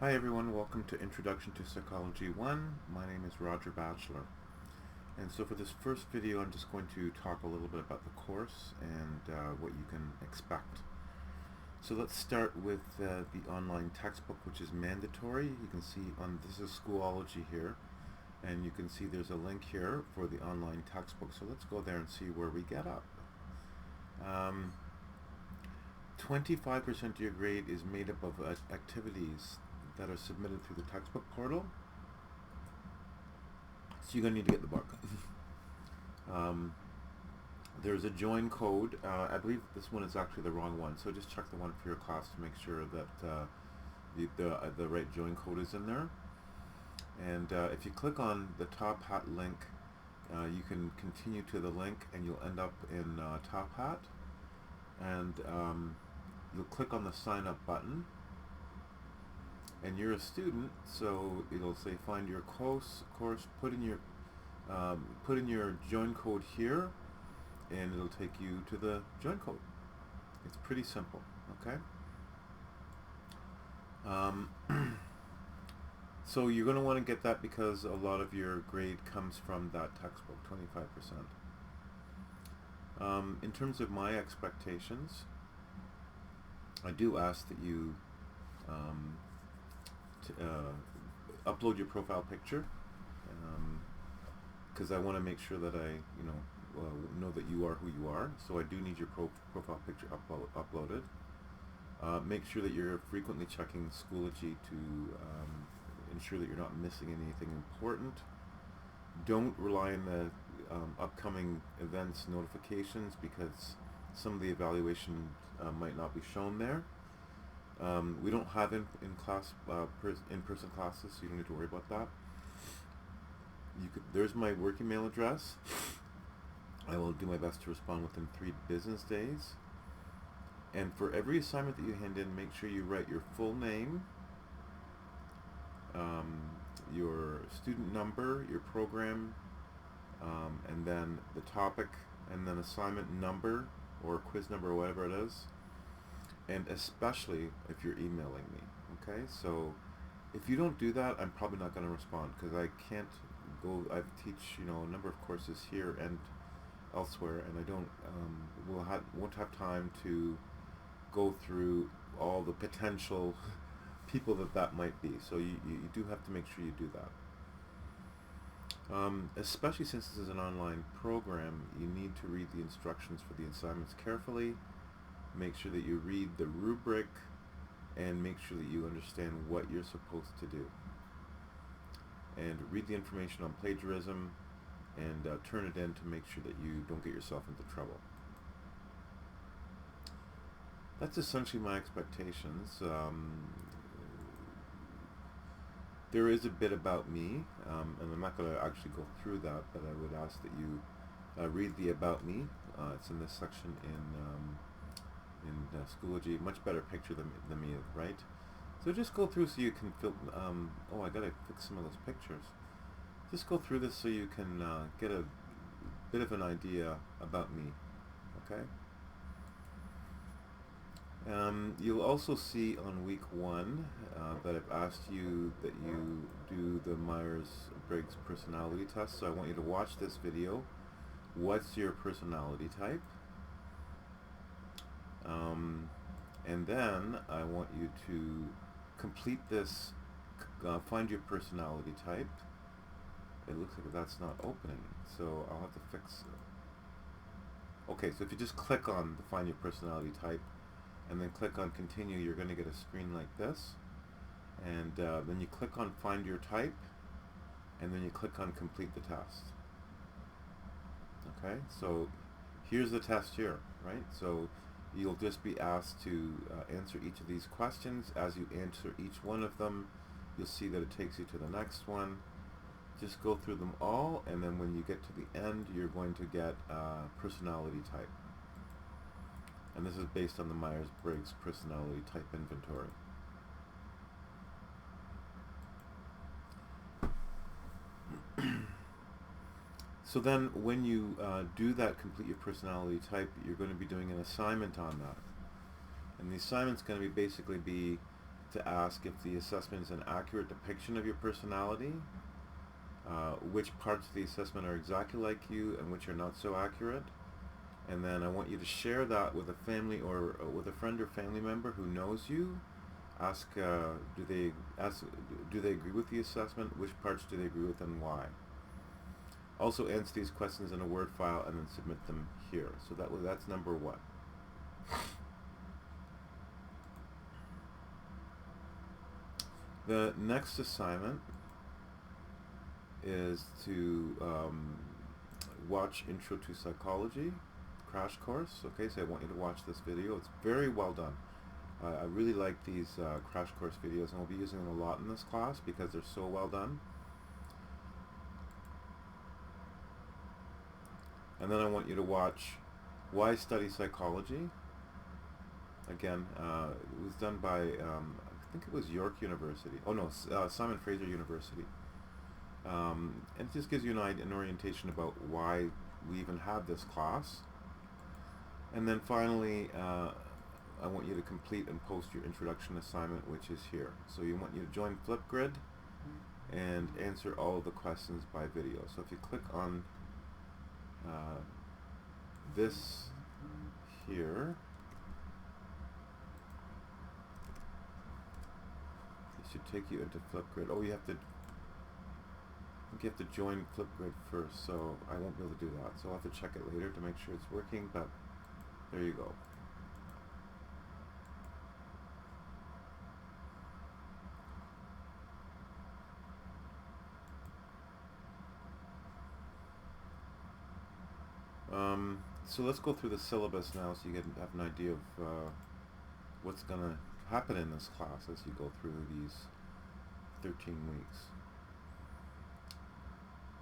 Hi everyone, welcome to Introduction to Psychology 1. My name is Roger Batchelor. And so for this first video I'm just going to talk a little bit about the course and what you can expect. So let's start with the online textbook, which is mandatory. You can see this is Schoology here, and you can see there's a link here for the online textbook. So let's go there and see where we get up. 25% of your grade is made up of activities that are submitted through the textbook portal. So you're going to need to get the book. There's a join code. I believe this one is actually the wrong one, so just check the one for your class to make sure that the right join code is in there. And if you click on the Top Hat link, you can continue to the link and you'll end up in Top Hat. And you'll click on the sign up button. And you're a student, so it'll say find your course. Put in your join code here, and it'll take you to the join code. It's pretty simple, okay? So you're going to want to get that because a lot of your grade comes from that textbook, 25%. In terms of my expectations, I do ask that you upload your profile picture, because I want to make sure that I know that you are who you are. So I do need your profile picture uploaded. Make sure that you're frequently checking Schoology to ensure that you're not missing anything important. Don't rely on the upcoming events notifications because some of the evaluation might not be shown there. We don't have in-person classes, so you don't need to worry about that. There's my work email address. I will do my best to respond within 3 business days. And for every assignment that you hand in, make sure you write your full name, your student number, your program, and then the topic, and then assignment number or quiz number or whatever it is. And especially if you're emailing me, okay? So if you don't do that, I'm probably not going to respond because I can't go. I teach a number of courses here and elsewhere, and I don't won't have time to go through all the potential people that might be. So you do have to make sure you do that. Especially since this is an online program, you need to read the instructions for the assignments carefully. Make sure that you read the rubric and make sure that you understand what you're supposed to do. And read the information on plagiarism and turn it in to make sure that you don't get yourself into trouble. That's essentially my expectations. There is a bit about me, and I'm not going to actually go through that, but I would ask that you read the About Me. It's in this section in Schoology. Much better picture than me, right? So just go through so you can feel. I gotta fix some of those pictures. Just go through this so you can get a bit of an idea about me. Okay. You'll also see on week 1 that I've asked you that you do the Myers-Briggs personality test. So I want you to watch this video. What's your personality type? And then I want you to complete this, find your personality type. It looks like that's not opening, so I'll have to fix it. Okay, so if you just click on the find your personality type and then click on continue, you're going to get a screen like this. And then you click on find your type and then you click on complete the test. Okay, so here's the test here, right? So you'll just be asked to answer each of these questions. As you answer each one of them, you'll see that it takes you to the next one. Just go through them all, and then when you get to the end, you're going to get personality type. And this is based on the Myers-Briggs personality type inventory. So then when you do that, complete your personality type, you're going to be doing an assignment on that. And the assignment's going to basically be to ask if the assessment is an accurate depiction of your personality, which parts of the assessment are exactly like you and which are not so accurate. And then I want you to share that with a family or with a friend or family member who knows you. Ask, do they agree with the assessment? Which parts do they agree with and why? Also answer these questions in a Word file and then submit them here. So that's number 1. The next assignment is to watch Intro to Psychology crash course. Okay, so I want you to watch this video. It's very well done. I really like these crash course videos, and we'll be using them a lot in this class because they're so well done. And then I want you to watch Why Study Psychology. Again, it was done by, I think it was York University. Oh no, Simon Fraser University. And it just gives you an orientation about why we even have this class. And then finally, I want you to complete and post your introduction assignment, which is here. So you want you to join Flipgrid and answer all of the questions by video. So if you click on this here, it should take you into Flipgrid. Oh, you have to, I think you have to join Flipgrid first, so I won't be able to do that. So I'll have to check it later to make sure it's working, but there you go. So let's go through the syllabus now so you have an idea of what's going to happen in this class as you go through these 13 weeks.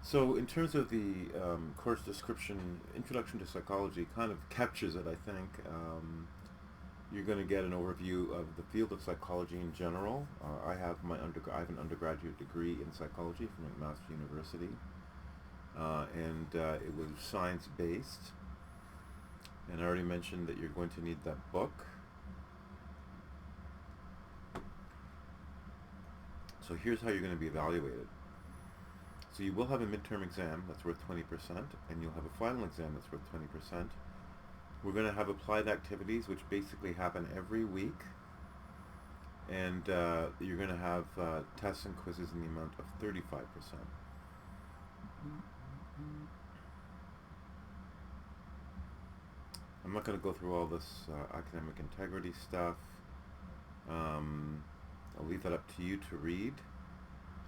So in terms of the course description, Introduction to Psychology kind of captures it, I think. You're going to get an overview of the field of psychology in general. I have an undergraduate degree in psychology from McMaster University, and it was science-based. And I already mentioned that you're going to need that book. So here's how you're going to be evaluated. So you will have a midterm exam that's worth 20%, and you'll have a final exam that's worth 20%. We're going to have applied activities, which basically happen every week. And you're going to have tests and quizzes in the amount of 35%. I'm not going to go through all this academic integrity stuff. I'll leave that up to you to read.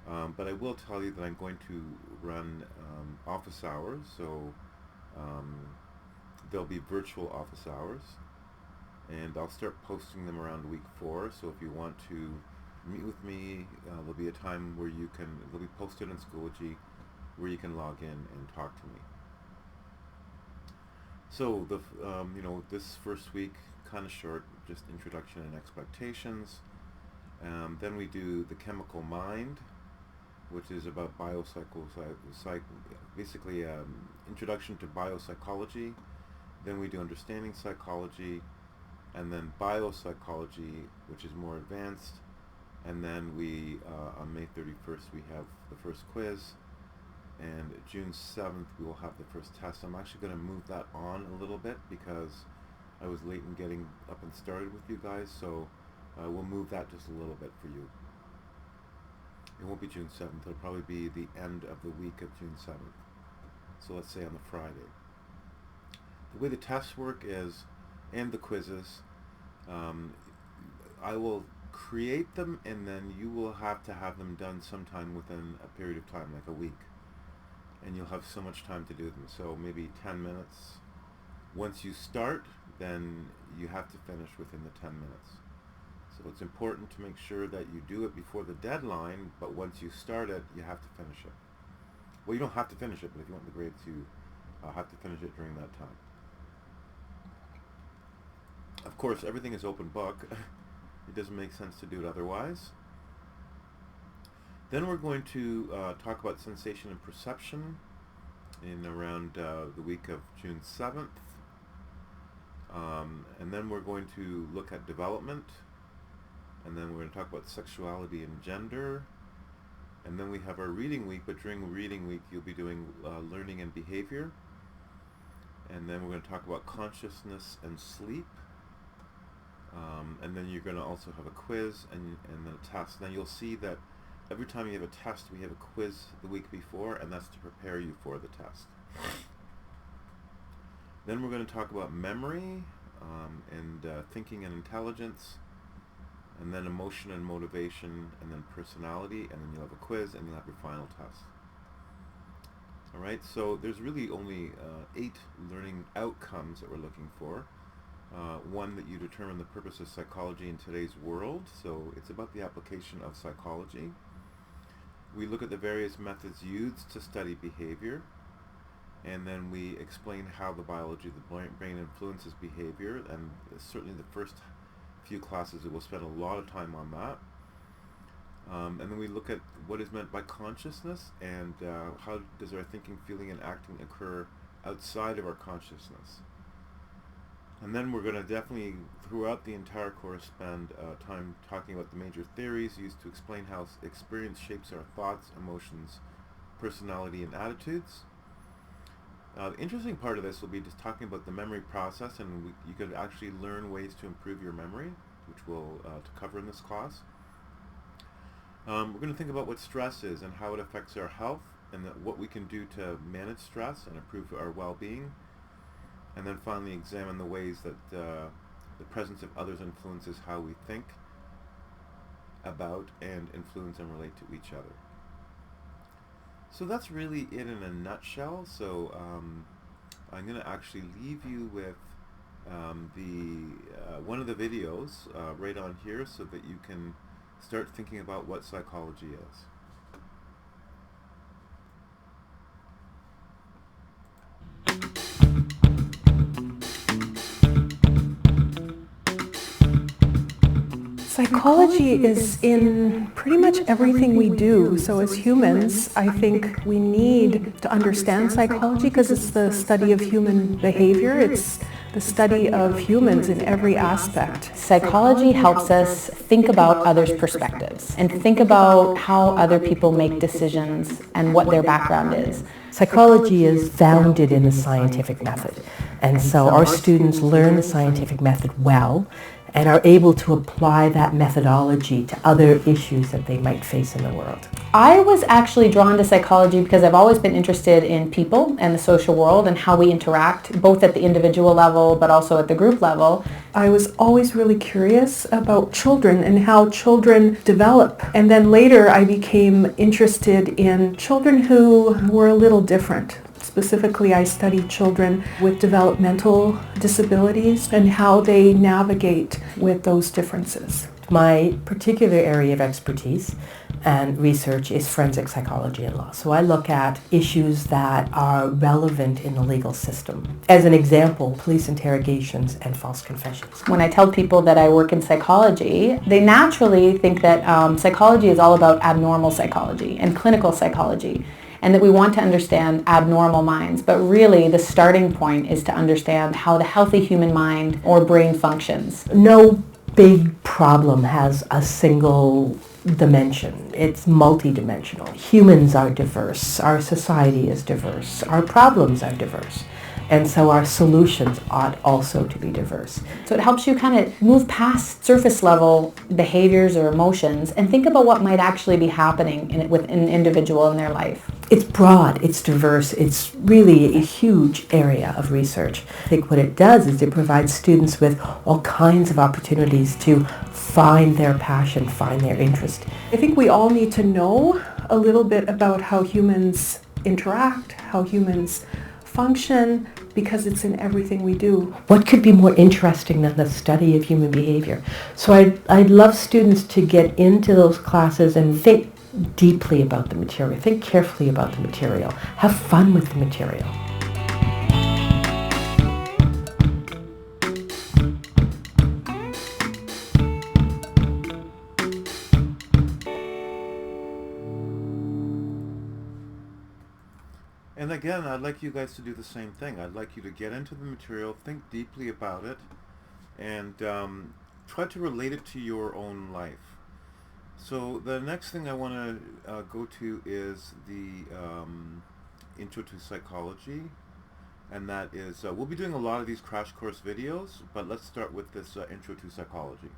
But I will tell you that I'm going to run office hours, so there'll be virtual office hours, and I'll start posting them around week 4. So if you want to meet with me, there'll be a time where they'll be posted in Schoology where you can log in and talk to me. So this first week, kind of short, just introduction and expectations. Then we do the chemical mind, which is about basically introduction to biopsychology. Then we do understanding psychology, and then biopsychology, which is more advanced. And then we, on May 31st, we have the first quiz, and June 7th we will have the first test. I'm actually going to move that on a little bit because I was late in getting up and started with you guys, so we'll move that just a little bit for you. It won't be June 7th, it'll probably be the end of the week of June 7th. So let's say on the Friday. The way the tests work is, and the quizzes, I will create them, and then you will have to have them done sometime within a period of time, like a week. And you'll have so much time to do them, so maybe 10 minutes. Once you start, then you have to finish within the 10 minutes. So it's important to make sure that you do it before the deadline, but once you start it, you have to finish it. Well, you don't have to finish it, but if you want the grades, you have to finish it during that time. Of course, everything is open book. It doesn't make sense to do it otherwise. Then we're going to talk about sensation and perception in around the week of June 7th. And then we're going to look at development and then we're going to talk about sexuality and gender, and then we have our reading week, but during reading week you'll be doing learning and behavior, and then we're going to talk about consciousness and sleep, and then you're going to also have a quiz and then a test. Now you'll see that every time you have a test, we have a quiz the week before, and that's to prepare you for the test. Then we're going to talk about memory and thinking and intelligence, and then emotion and motivation, and then personality, and then you'll have a quiz, and you'll have your final test. All right, so there's really only 8 learning outcomes that we're looking for. One, that you determine the purpose of psychology in today's world, so it's about the application of psychology. We look at the various methods used to study behavior, and then we explain how the biology of the brain influences behavior, and certainly the first few classes we'll spend a lot of time on that. And then we look at what is meant by consciousness, and how does our thinking, feeling, and acting occur outside of our consciousness. And then we're going to definitely, throughout the entire course, spend time talking about the major theories used to explain how experience shapes our thoughts, emotions, personality, and attitudes. The interesting part of this will be just talking about the memory process, and you could actually learn ways to improve your memory, which we'll to cover in this class. We're going to think about what stress is and how it affects our health, and what we can do to manage stress and improve our well-being. And then finally examine the ways that the presence of others influences how we think about and influence and relate to each other. So that's really it in a nutshell. So I'm going to actually leave you with one of the videos right on here, so that you can start thinking about what psychology is. Psychology is in pretty much everything we do. So as humans, I think we need to understand psychology because it's the study of human behavior. It's the study of humans in every aspect. Psychology helps us think about others' perspectives and think about how other people make decisions and what their background is. Psychology is founded in the scientific method, and so our students learn the scientific method well and are able to apply that methodology to other issues that they might face in the world. I was actually drawn to psychology because I've always been interested in people and the social world and how we interact, both at the individual level but also at the group level. I was always really curious about children and how children develop. And then later I became interested in children who were a little different. Specifically, I studied children with developmental disabilities and how they navigate with those differences. My particular area of expertise and research is forensic psychology and law. So I look at issues that are relevant in the legal system. As an example, police interrogations and false confessions. When I tell people that I work in psychology, they naturally think that psychology is all about abnormal psychology and clinical psychology, and that we want to understand abnormal minds. But really, the starting point is to understand how the healthy human mind or brain functions. No big problem has a single dimension. It's multidimensional. Humans are diverse. Our society is diverse. Our problems are diverse. And so our solutions ought also to be diverse. So it helps you kind of move past surface level behaviors or emotions and think about what might actually be happening with an individual in their life. It's broad, it's diverse, it's really a huge area of research. I think what it does is it provides students with all kinds of opportunities to find their passion, find their interest. I think we all need to know a little bit about how humans interact, how humans function, because it's in everything we do. What could be more interesting than the study of human behavior? So I'd love students to get into those classes and think deeply about the material, think carefully about the material, have fun with the material. And again, I'd like you guys to do the same thing. I'd like you to get into the material, think deeply about it, and try to relate it to your own life. So the next thing I want to go to is the Intro to Psychology, and that is, we'll be doing a lot of these crash course videos, but let's start with this Intro to Psychology.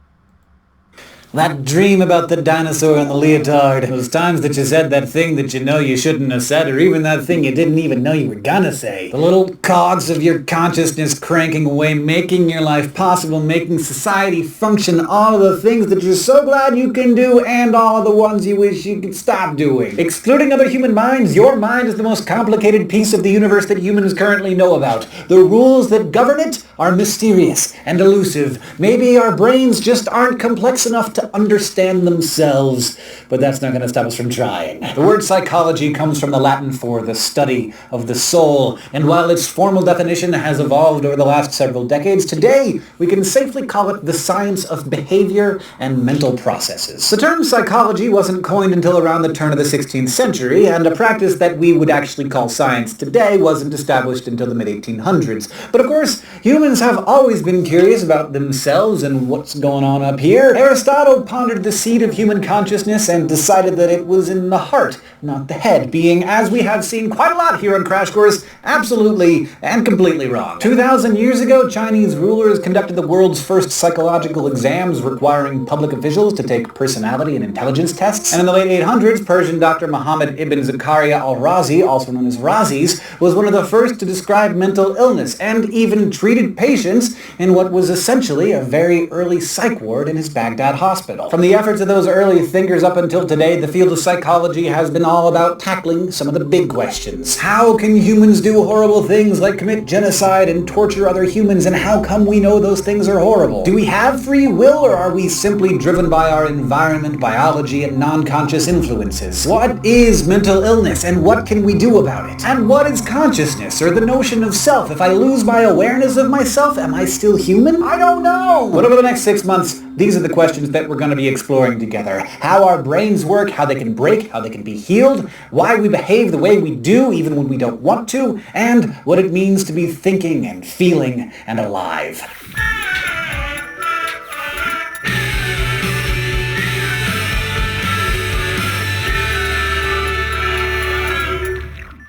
That dream about the dinosaur and the leotard. Those times that you said that thing that you know you shouldn't have said, or even that thing you didn't even know you were gonna say. The little cogs of your consciousness cranking away, making your life possible, making society function, all of the things that you're so glad you can do, and all of the ones you wish you could stop doing. Excluding other human minds, your mind is the most complicated piece of the universe that humans currently know about. The rules that govern it are mysterious and elusive. Maybe our brains just aren't complex enough to understand themselves, but that's not going to stop us from trying. The word psychology comes from the Latin for the study of the soul, and while its formal definition has evolved over the last several decades, today we can safely call it the science of behavior and mental processes. The term psychology wasn't coined until around the turn of the 16th century, and a practice that we would actually call science today wasn't established until the mid-1800s. But of course, humans have always been curious about themselves and what's going on up here. Aristotle pondered the seed of human consciousness and decided that it was in the heart, not the head, being, as we have seen quite a lot here on Crash Course, absolutely and completely wrong. 2,000 years ago, Chinese rulers conducted the world's first psychological exams requiring public officials to take personality and intelligence tests. And in the late 800s, Persian Dr. Muhammad ibn Zakaria al-Razi, also known as Razis, was one of the first to describe mental illness and even treated patients in what was essentially a very early psych ward in his Baghdad hospital. From the efforts of those early thinkers up until today, the field of psychology has been all about tackling some of the big questions. How can humans do horrible things like commit genocide and torture other humans, and how come we know those things are horrible? Do we have free will, or are we simply driven by our environment, biology, and non-conscious influences? What is mental illness, and what can we do about it? And what is consciousness, or the notion of self? If I lose my awareness of myself, am I still human? I don't know! But over the next 6 months, these are the questions that we're going to be exploring together. How our brains work, how they can break, how they can be healed, why we behave the way we do even when we don't want to, and what it means to be thinking and feeling and alive.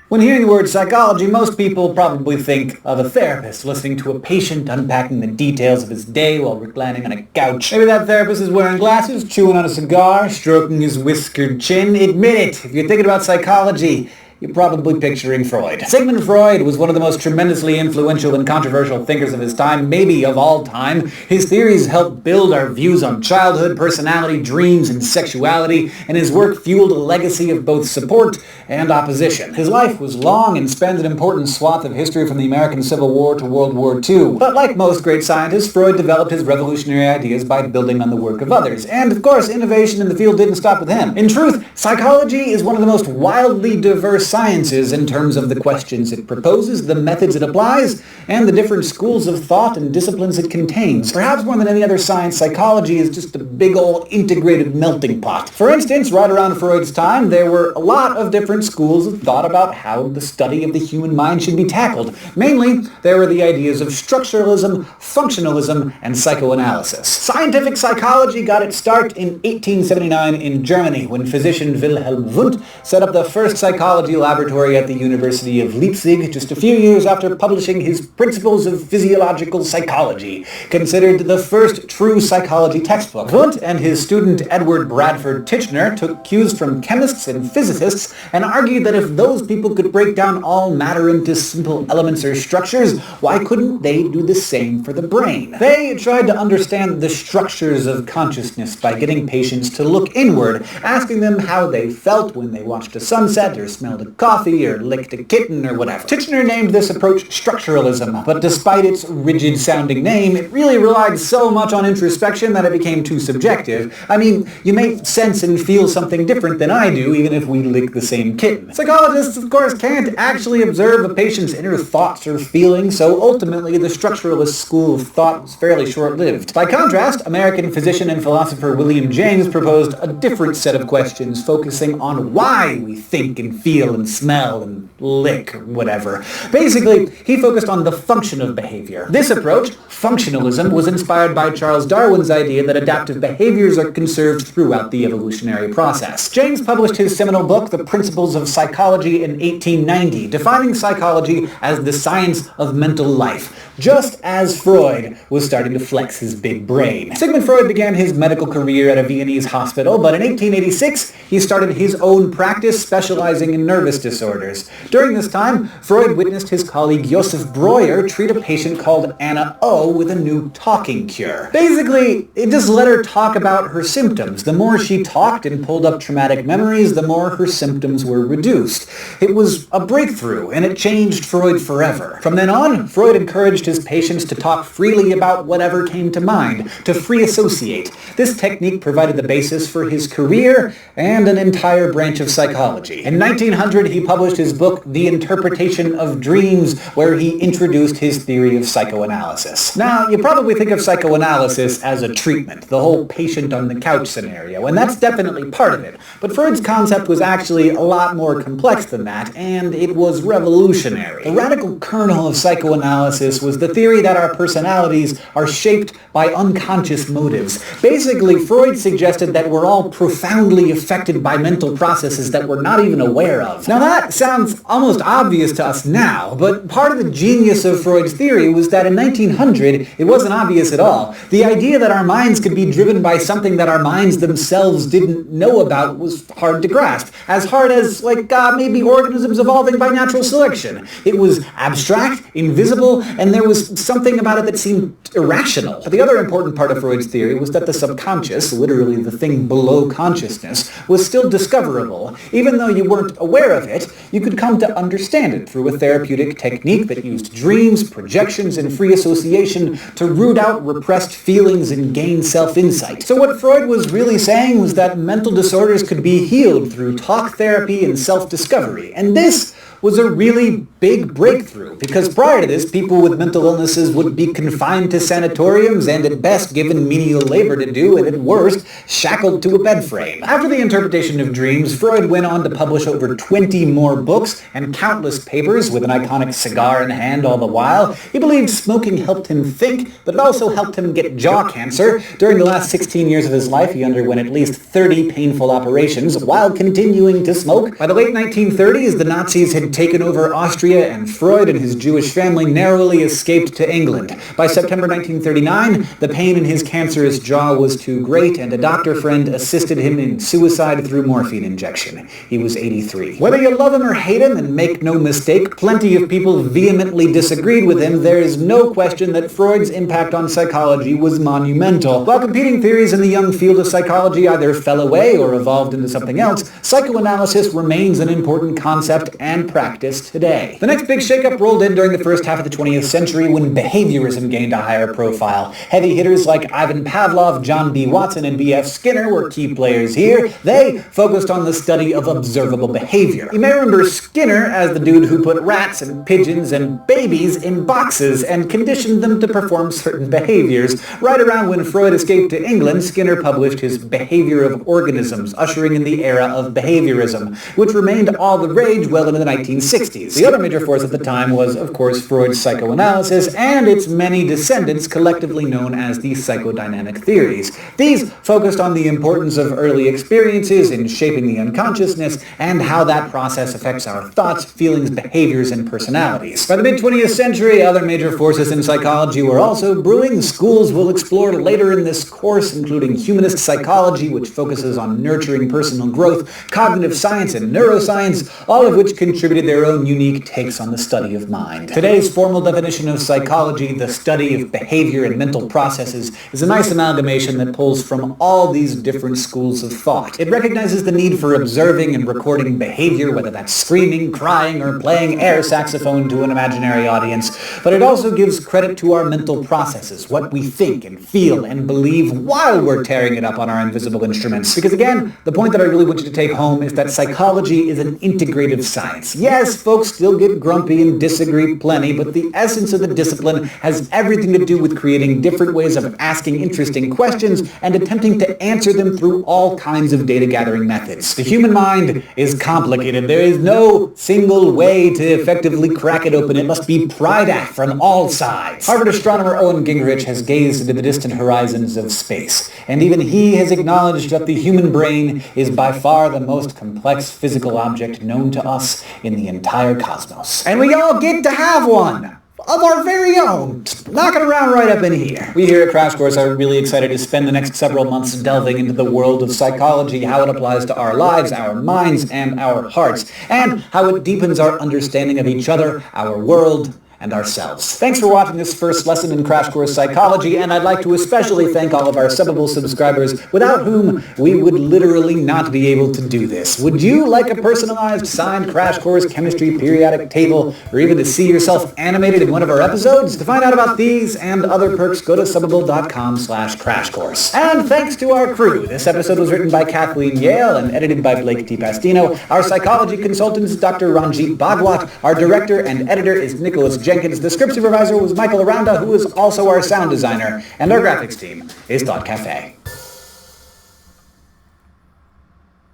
When hearing the word psychology, most people probably think of a therapist listening to a patient unpacking the details of his day while reclining on a couch. Maybe that therapist is wearing glasses, chewing on a cigar, stroking his whiskered chin. Admit it, if you're thinking about psychology, you're probably picturing Freud. Sigmund Freud was one of the most tremendously influential and controversial thinkers of his time, maybe of all time. His theories helped build our views on childhood, personality, dreams, and sexuality, and his work fueled a legacy of both support and opposition. His life was long and spanned an important swath of history from the American Civil War to World War II. But like most great scientists, Freud developed his revolutionary ideas by building on the work of others. And of course, innovation in the field didn't stop with him. In truth, psychology is one of the most wildly diverse sciences in terms of the questions it proposes, the methods it applies, and the different schools of thought and disciplines it contains. Perhaps more than any other science, psychology is just a big old integrated melting pot. For instance, right around Freud's time, there were a lot of different schools of thought about how the study of the human mind should be tackled. Mainly, there were the ideas of structuralism, functionalism, and psychoanalysis. Scientific psychology got its start in 1879 in Germany when physician Wilhelm Wundt set up the first psychology laboratory at the University of Leipzig just a few years after publishing his Principles of Physiological Psychology, considered the first true psychology textbook. Wundt and his student Edward Bradford Titchener took cues from chemists and physicists and argued that if those people could break down all matter into simple elements or structures, why couldn't they do the same for the brain? They tried to understand the structures of consciousness by getting patients to look inward, asking them how they felt when they watched a sunset or smelled a coffee or licked a kitten or whatever. Titchener named this approach structuralism, but despite its rigid-sounding name, it really relied so much on introspection that it became too subjective. I mean, you may sense and feel something different than I do, even if we lick the same kitten. Psychologists, of course, can't actually observe a patient's inner thoughts or feelings, so ultimately the structuralist school of thought was fairly short-lived. By contrast, American physician and philosopher William James proposed a different set of questions, focusing on why we think and feel and smell and lick or whatever. Basically, he focused on the function of behavior. This approach, functionalism, was inspired by Charles Darwin's idea that adaptive behaviors are conserved throughout the evolutionary process. James published his seminal book, The Principles of Psychology, in 1890, defining psychology as the science of mental life, just as Freud was starting to flex his big brain. Sigmund Freud began his medical career at a Viennese hospital, but in 1886 he started his own practice specializing in nervous disorders. During this time, Freud witnessed his colleague Josef Breuer treat a patient called Anna O with a new talking cure. Basically, it just let her talk about her symptoms. The more she talked and pulled up traumatic memories, the more her symptoms were reduced. It was a breakthrough, and it changed Freud forever. From then on, Freud encouraged his patients to talk freely about whatever came to mind, to free associate. This technique provided the basis for his career and an entire branch of psychology. In 1900, he published his book, The Interpretation of Dreams, where he introduced his theory of psychoanalysis. Now, you probably think of psychoanalysis as a treatment, the whole patient on the couch scenario, and that's definitely part of it. But Freud's concept was actually a lot more complex than that, and it was revolutionary. The radical kernel of psychoanalysis was the theory that our personalities are shaped by unconscious motives. Basically, Freud suggested that we're all profoundly affected by mental processes that we're not even aware of. Now that sounds almost obvious to us now, but part of the genius of Freud's theory was that in 1900, it wasn't obvious at all. The idea that our minds could be driven by something that our minds themselves didn't know about was hard to grasp. As hard as, maybe organisms evolving by natural selection. It was abstract, invisible, and there was something about it that seemed irrational. But the other important part of Freud's theory was that the subconscious, literally the thing below consciousness, was still discoverable. Even though you weren't aware of it, you could come to understand it through a therapeutic technique that used dreams, projections, and free association to root out repressed feelings and gain self-insight. So what Freud was really saying was that mental disorders could be healed through talk therapy and self-discovery. And this was a really big breakthrough, because prior to this, people with mental illnesses would be confined to sanatoriums and at best given menial labor to do, and at worst, shackled to a bed frame. After the interpretation of dreams, Freud went on to publish over 20 more books and countless papers with an iconic cigar in hand all the while. He believed smoking helped him think, but it also helped him get jaw cancer. During the last 16 years of his life, he underwent at least 30 painful operations while continuing to smoke. By the late 1930s, the Nazis had taken over Austria, and Freud and his Jewish family narrowly escaped to England. By September 1939, the pain in his cancerous jaw was too great, and a doctor friend assisted him in suicide through morphine injection. He was 83. Whether you love him or hate him, and make no mistake, plenty of people vehemently disagreed with him, there is no question that Freud's impact on psychology was monumental. While competing theories in the young field of psychology either fell away or evolved into something else, psychoanalysis remains an important concept and practice today. The next big shakeup rolled in during the first half of the 20th century when behaviorism gained a higher profile. Heavy hitters like Ivan Pavlov, John B. Watson, and B.F. Skinner were key players here. They focused on the study of observable behavior. You may remember Skinner as the dude who put rats and pigeons and babies in boxes and conditioned them to perform certain behaviors. Right around when Freud escaped to England, Skinner published his Behavior of Organisms, ushering in the era of behaviorism, which remained all the rage well into the 1960s. The other major force at the time was, of course, Freud's psychoanalysis and its many descendants, collectively known as the psychodynamic theories. These focused on the importance of early experiences in shaping the unconsciousness and how that process affects our thoughts, feelings, behaviors, and personalities. By the mid-20th century, other major forces in psychology were also brewing. Schools we'll explore later in this course, including humanist psychology, which focuses on nurturing personal growth, cognitive science, and neuroscience, all of which contributed their own unique takes on the study of mind. Today's formal definition of psychology, the study of behavior and mental processes, is a nice amalgamation that pulls from all these different schools of thought. It recognizes the need for observing and recording behavior, whether that's screaming, crying, or playing air saxophone to an imaginary audience, but it also gives credit to our mental processes, what we think and feel and believe while we're tearing it up on our invisible instruments. Because again, the point that I really want you to take home is that psychology is an integrative science. Yes, folks still get grumpy and disagree plenty, but the essence of the discipline has everything to do with creating different ways of asking interesting questions and attempting to answer them through all kinds of data gathering methods. The human mind is complicated. There is no single way to effectively crack it open. It must be pried at from all sides. Harvard astronomer Owen Gingerich has gazed into the distant horizons of space, and even he has acknowledged that the human brain is by far the most complex physical object known to us in the entire cosmos. And we all get to have one of our very own, knocking around right up in here. We here at Crash Course are really excited to spend the next several months delving into the world of psychology, how it applies to our lives, our minds, and our hearts, and how it deepens our understanding of each other, our world, and ourselves. Thanks for watching this first lesson in Crash Course Psychology, and I'd like to especially thank all of our Subbable subscribers, without whom we would literally not be able to do this. Would you like a personalized signed Crash Course Chemistry periodic table, or even to see yourself animated in one of our episodes? To find out about these and other perks, go to Subbable.com/crashcourse. And thanks to our crew. This episode was written by Kathleen Yale and edited by Blake T. Pastino. Our psychology consultant is Dr. Ranjit Bhagwat. Our director and editor is Nicholas Jenkins. The script supervisor was Michael Aranda, who is also our sound designer, and our graphics team is Thought Cafe.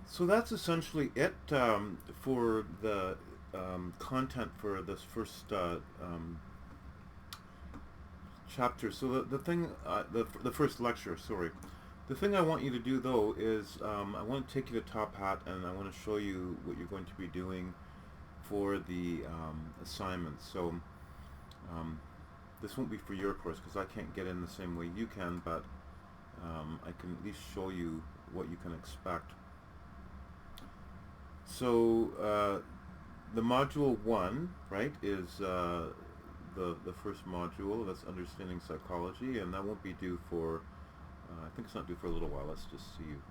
So that's essentially it for the content for this first chapter. So the thing, the first lecture, sorry. The thing I want you to do though is I want to take you to Top Hat and I want to show you what you're going to be doing for the assignments. So this won't be for your course because I can't get in the same way you can, but I can at least show you what you can expect. So the module 1, right, is the first module. That's understanding psychology, and that won't be due for I think it's not due for a little while. Let's just see if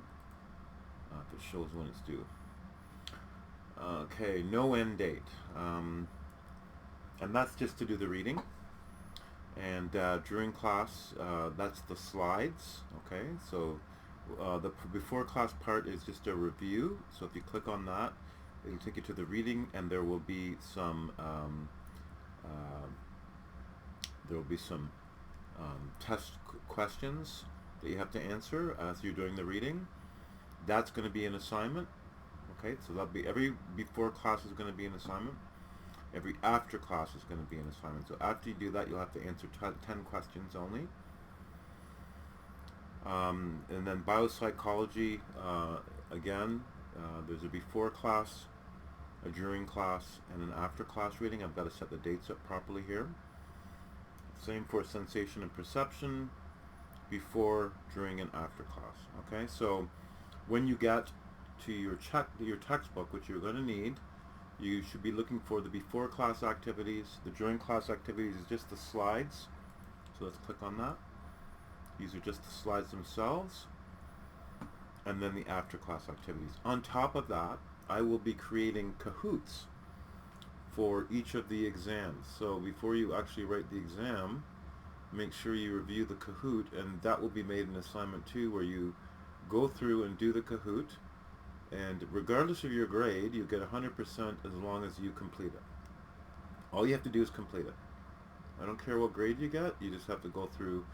it shows when it's due. Okay, no end date, and that's just to do the reading, and during class that's the slides. Okay, so the before class part is just a review, so if you click on that it'll take you to the reading, and there will be some test questions that you have to answer as you're doing the reading. That's going to be an assignment. Okay, so that'll be every before class is going to be an assignment. Every after class is going to be an assignment. So after you do that, you'll have to answer 10 questions only. And then biopsychology, again, there's a before class, a during class, and an after class reading. I've got to set the dates up properly here. Same for sensation and perception, before, during, and after class. Okay, so when you get to your textbook, which you're going to need, you should be looking for the before class activities. The during class activities is just the slides. So let's click on that. These are just the slides themselves. And then the after class activities. On top of that, I will be creating Kahoots for each of the exams. So before you actually write the exam, make sure you review the Kahoot, and that will be made an assignment too, where you go through and do the Kahoot, and regardless of your grade, you get 100% as long as you complete it. All you have to do is complete it. I don't care what grade you get, you just have to go through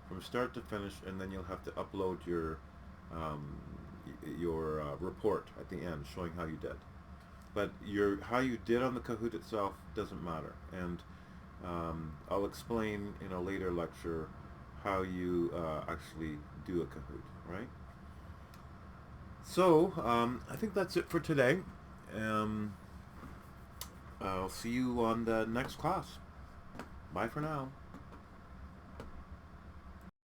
from start to finish, and then you'll have to upload your report at the end showing how you did. But how you did on the Kahoot itself doesn't matter, and I'll explain in a later lecture how you actually do a Kahoot, right? So I think that's it for today. I'll see you on the next class. Bye for now.